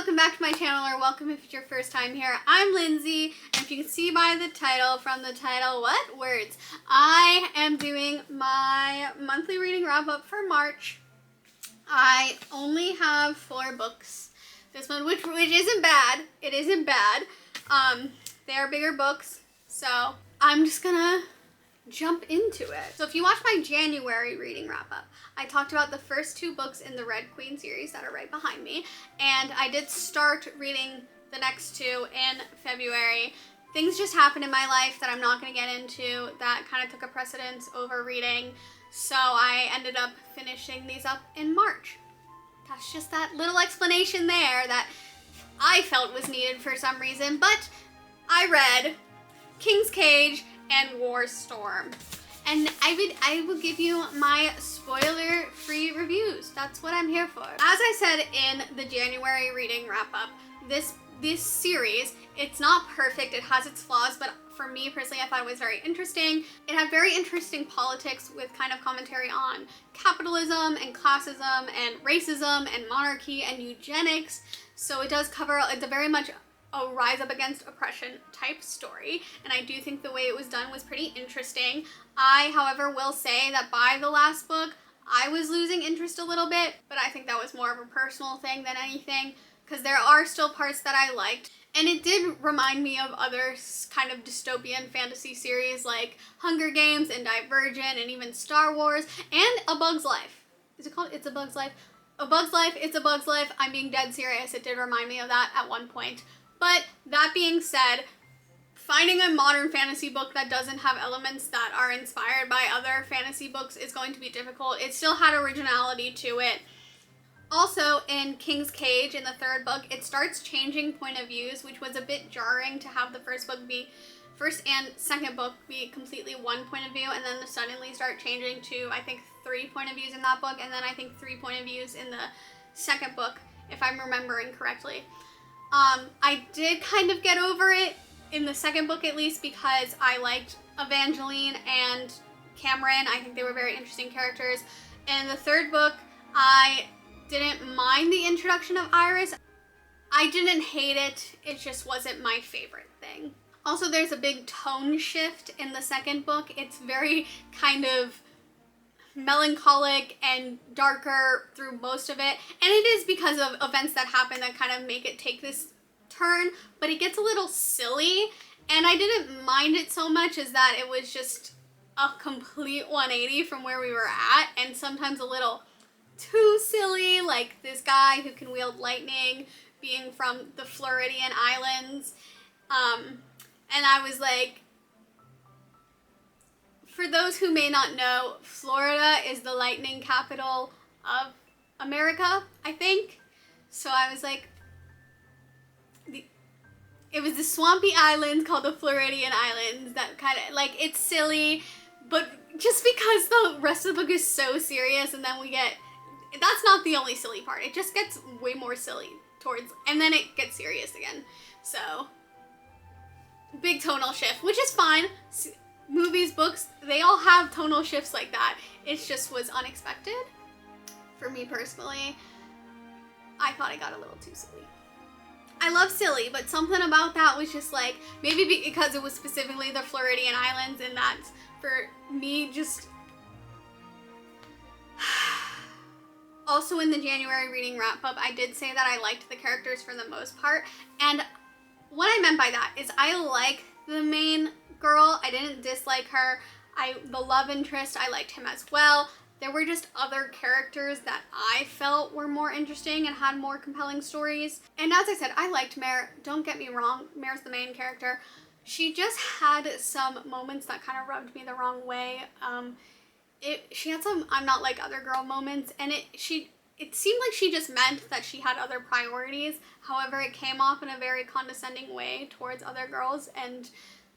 welcome back to my channel, or welcome if it's your first time here. I'm Lindsay, and if you can see by the title, what words? I am doing my monthly reading wrap up for March. I only have 4 books this month, which isn't bad. It isn't bad. They are bigger books, so I'm just gonna jump into it. So if you watch my January reading wrap up, I talked about the first 2 books in the Red Queen series that are right behind me, and I did start reading the next 2 in February. Things just happened in my life that I'm not going to get into that kind of took a precedence over reading, so I ended up finishing these up in March. That's just that little explanation there that I felt was needed for some reason, but I read King's Cage and War Storm. And I will give you my spoiler-free reviews. That's what I'm here for. As I said in the January reading wrap-up, this series, it's not perfect, it has its flaws, but for me personally, I thought it was very interesting. It had very interesting politics with kind of commentary on capitalism and classism and racism and monarchy and eugenics. So it does cover, it's a very much a rise up against oppression type story, and I do think the way it was done was pretty interesting. I, however, will say that by the last book, I was losing interest a little bit, but I think that was more of a personal thing than anything, because there are still parts that I liked, and it did remind me of other kind of dystopian fantasy series like Hunger Games and Divergent and even Star Wars and A Bug's Life. Is it called It's a Bug's Life? A Bug's Life, It's a Bug's Life. I'm being dead serious. It did remind me of that at one point. But that being said, finding a modern fantasy book that doesn't have elements that are inspired by other fantasy books is going to be difficult. It still had originality to it. Also, in King's Cage, in the 3rd book, it starts changing point of views, which was a bit jarring to have the first and second book be completely one point of view, and then to suddenly start changing to, I think, 3 point of views in that book, and then I think 3 point of views in the second book, if I'm remembering correctly. I did kind of get over it in the second book, at least, because I liked Evangeline and Cameron. I think they were very interesting characters. In the 3rd book, I didn't mind the introduction of Iris. I didn't hate it. It just wasn't my favorite thing. Also, there's a big tone shift in the 2nd book. It's very kind of melancholic and darker through most of it, and it is because of events that happen that kind of make it take this turn, but it gets a little silly, and I didn't mind it so much as that it was just a complete 180 from where we were at, and sometimes a little too silly, like this guy who can wield lightning being from the Floridian Islands, and I was like, for those who may not know, Florida is the lightning capital of America, I think. So I was like, it was the swampy island called the Floridian Islands that kind of, like, it's silly, but just because the rest of the book is so serious, and then that's not the only silly part. It just gets way more silly and then it gets serious again. So, big tonal shift, which is fine. Movies, books, they all have tonal shifts like that. It just was unexpected. For me personally, I thought it got a little too silly. I love silly, but something about that was just like, maybe because it was specifically the Floridian Islands, and that's, for me, just... Also, in the January reading wrap-up, I did say that I liked the characters for the most part, and what I meant by that is I like the main girl. I didn't dislike her. The love interest, I liked him as well. There were just other characters that I felt were more interesting and had more compelling stories. And as I said, I liked Mare. Don't get me wrong, Mare's the main character. She just had some moments that kind of rubbed me the wrong way. She had some I'm not like other girl moments, and it seemed like she just meant that she had other priorities. However, it came off in a very condescending way towards other girls, and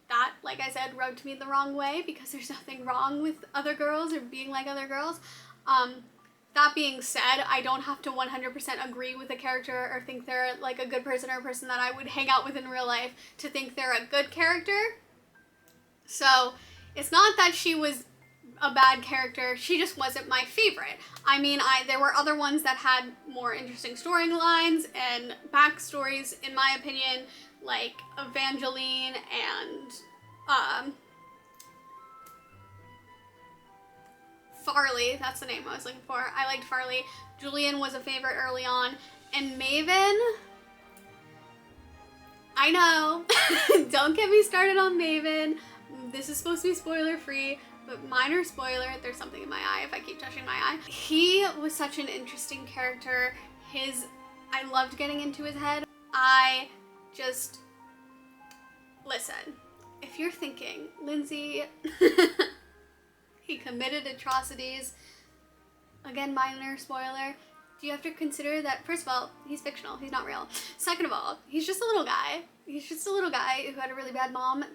that, like I said, rubbed me the wrong way, because there's nothing wrong with other girls or being like other girls. That being said, I don't have to 100% agree with a character or think they're like a good person or a person that I would hang out with in real life to think they're a good character. So it's not that she was a bad character. She just wasn't my favorite. I mean, there were other ones that had more interesting storylines and backstories, in my opinion, like Evangeline and Farley. That's the name I was looking for. I liked Farley. Julian was a favorite early on. And Maven, I know, don't get me started on Maven. This is supposed to be spoiler free, but minor spoiler, there's something in my eye if I keep touching my eye. He was such an interesting character. I loved getting into his head. Listen, if you're thinking, Lindsay, he committed atrocities, again, minor spoiler, do you have to consider that, first of all, he's fictional, he's not real. Second of all, he's just a little guy. He's just a little guy who had a really bad mom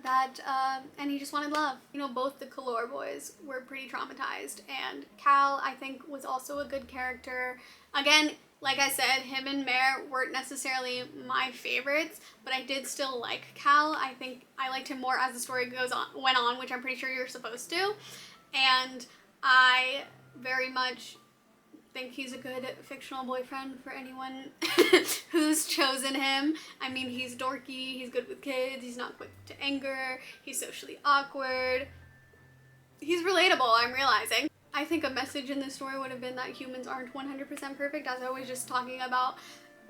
and he just wanted love. You know, both the Kalor boys were pretty traumatized, and Cal, I think, was also a good character. Again, like I said, him and Mare weren't necessarily my favorites, but I did still like Cal. I think I liked him more as the story went on, which I'm pretty sure you're supposed to. And I very much think he's a good fictional boyfriend for anyone who's chosen him. I mean, he's dorky, he's good with kids, he's not quick to anger, he's socially awkward. He's relatable, I'm realizing. I think a message in this story would have been that humans aren't 100% perfect, as I was just talking about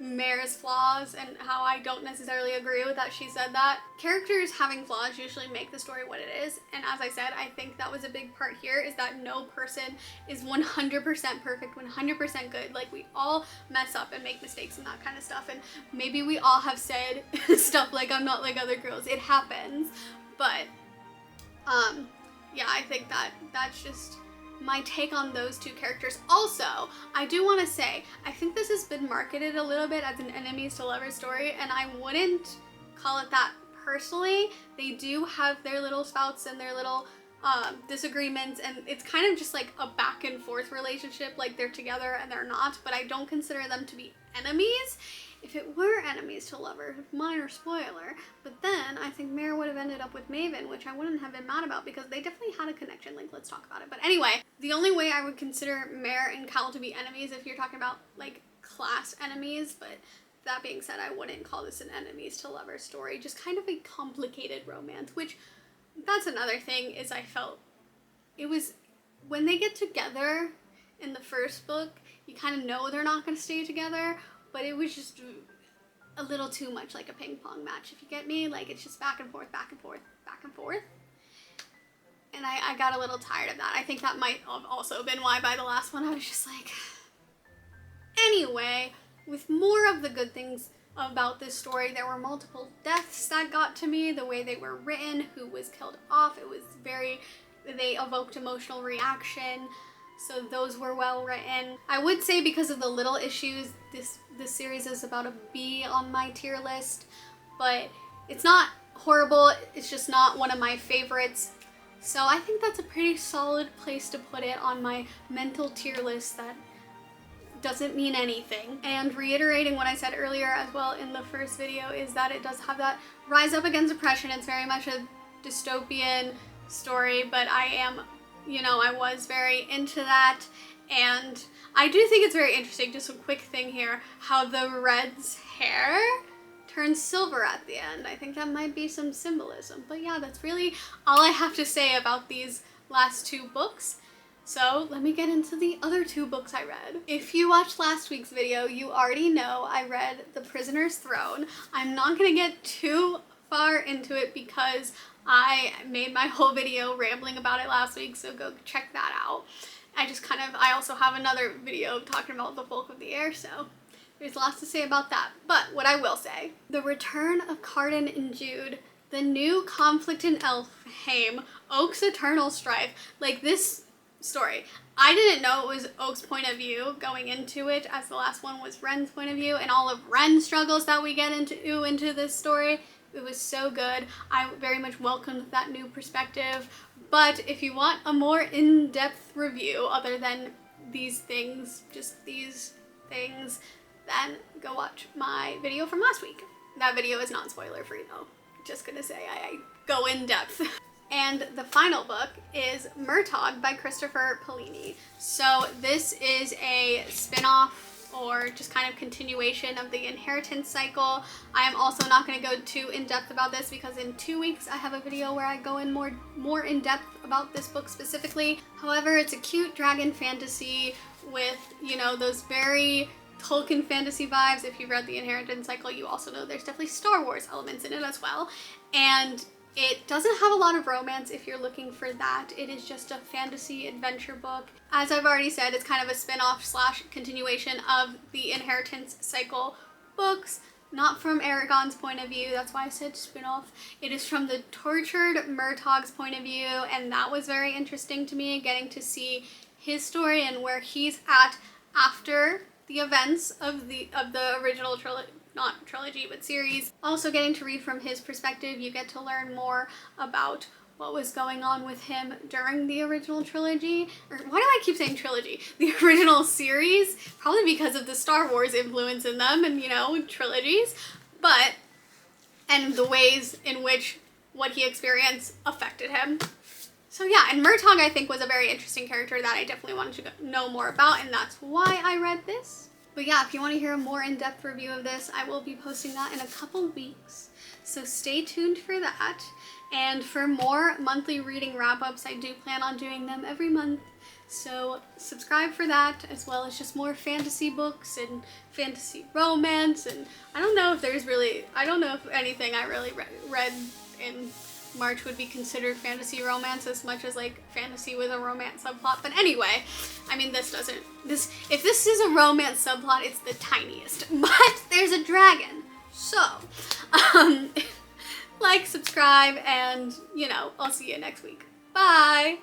Mare's flaws and how I don't necessarily agree with that she said that. Characters having flaws usually make the story what it is, and as I said, I think that was a big part here, is that no person is 100% perfect, 100% good. Like, we all mess up and make mistakes and that kind of stuff, and maybe we all have said stuff like, I'm not like other girls. It happens, but yeah, I think that's just my take on those two characters. Also, I do want to say, I think this has been marketed a little bit as an enemies to lovers story, and I wouldn't call it that personally. They do have their little spouts and their little disagreements, and it's kind of just like a back and forth relationship, like they're together and they're not, but I don't consider them to be enemies. If it were enemies to lovers, minor spoiler, but then I think Mare would have ended up with Maven, which I wouldn't have been mad about because they definitely had a connection. Like, let's talk about it. But anyway, the only way I would consider Mare and Cal to be enemies if you're talking about like class enemies, but that being said, I wouldn't call this an enemies to lovers story, just kind of a complicated romance, which that's another thing, is I felt it was, when they get together in the first book, you kind of know they're not going to stay together, but it was just a little too much like a ping pong match, if you get me. Like, it's just back and forth, back and forth, back and forth. And I got a little tired of that. I think that might have also been why by the last one I was just like... Anyway, with more of the good things about this story, there were multiple deaths that got to me, the way they were written, who was killed off, it was they evoked emotional reaction. So those were well written. I would say because of the little issues, this series is about a B on my tier list, but it's not horrible, it's just not one of my favorites. So I think that's a pretty solid place to put it on my mental tier list that doesn't mean anything. And reiterating what I said earlier as well in the first video, is that it does have that rise up against oppression. It's very much a dystopian story, but I was very into that, and I do think it's very interesting, just a quick thing here, how the Red's hair turns silver at the end. I think that might be some symbolism, but yeah, that's really all I have to say about these last two books. So let me get into the other two books I read. If you watched last week's video, you already know I read The Prisoner's Throne. I'm not gonna get too far into it because I made my whole video rambling about it last week, so go check that out. I also have another video talking about The Folk of the Air, so there's lots to say about that. But what I will say, the return of Cardan and Jude, the new conflict in Elfheim, Oak's eternal strife, like this story. I didn't know it was Oak's point of view going into it, as the last one was Ren's point of view, and all of Ren's struggles that we get into this story. It was so good. I very much welcomed that new perspective. But if you want a more in-depth review other than these things, just these things, then go watch my video from last week. That video is not spoiler free though. Just gonna say I go in depth. And the final book is Murtagh by Christopher Paolini. So this is a spin-off or just kind of continuation of the inheritance cycle. I am also not going to go too in-depth about this because in 2 weeks I have a video where I go in more in-depth about this book specifically. However, it's a cute dragon fantasy with, you know, those very Tolkien fantasy vibes. If you've read the inheritance cycle, you also know there's definitely Star Wars elements in it as well. And it doesn't have a lot of romance if you're looking for that. It is just a fantasy adventure book. As I've already said, it's kind of a spin-off slash continuation of the inheritance cycle books. Not from Aragon's point of view, that's why I said spin-off. It is from the tortured Murtagh's point of view, and that was very interesting to me, getting to see his story and where he's at after the events of the original trilogy, but series. Also getting to read from his perspective, you get to learn more about what was going on with him during the original trilogy. Or why do I keep saying trilogy? The original series, probably because of the Star Wars influence in them and, you know, trilogies. And the ways in which what he experienced affected him. So yeah, and Murtagh I think was a very interesting character that I definitely wanted to know more about, and that's why I read this. But yeah, if you want to hear a more in-depth review of this, I will be posting that in a couple weeks. So stay tuned for that. And for more monthly reading wrap-ups, I do plan on doing them every month. So subscribe for that, as well as just more fantasy books and fantasy romance. And I don't know if anything I really read in March would be considered fantasy romance as much as like fantasy with a romance subplot. But anyway, I mean, if this is a romance subplot, it's the tiniest, but there's a dragon. So, like, subscribe, and, you know, I'll see you next week. Bye!